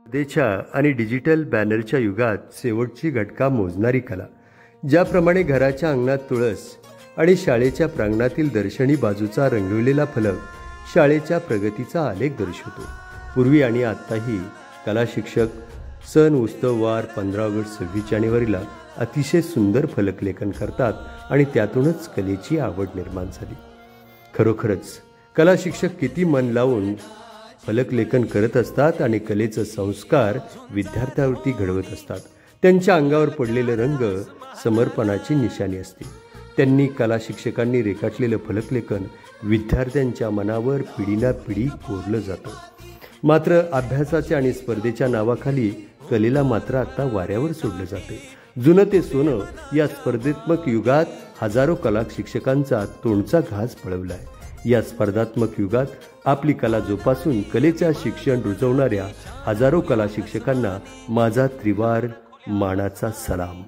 स्पर्धेच्या आणि डिजिटल बॅनरच्या युगात शेवटची घटका मोजणारी कला. ज्याप्रमाणे घराच्या अंगणात तुळस आणि शाळेच्या प्रांगणातील दर्शनी बाजूचा रंगविलेला फलक शाळेच्या प्रगतीचा आलेख दर्शवतो. पूर्वी आणि आत्ताही कला शिक्षक सण, उत्सव, वार, 15 ऑगस्ट, 26 जानेवारीला अतिशय सुंदर फलकलेखन करतात आणि त्यातूनच कलेची आवड निर्माण झाली. खरोखरच कला शिक्षक किती मन लावून फलकलेखन करत असतात आणि कलेचे संस्कार विद्यार्थ्यांवरती घडवत असतात. त्यांच्या अंगावर पडलेले रंग समर्पणाची निशाणी असते. त्यांनी कला शिक्षकांनी रेखाटलेलं फलकलेखन विद्यार्थ्यांच्या मनावर पिढीना पिढी कोरलं जातं. मात्र अभ्यासाच्या आणि स्पर्धेच्या नावाखाली कलेला मात्र आता वाऱ्यावर सोडलं जाते. जुनं ते सोनं या स्पर्धात्मक युगात हजारो कला शिक्षकांचा तोंडचा घास पळवलाय. या स्पर्धात्मक युगात आपली कला जोपासून कलेचे शिक्षण रुजवणाऱ्या हजारो कला शिक्षकांना माझा त्रिवार मानाचा सलाम.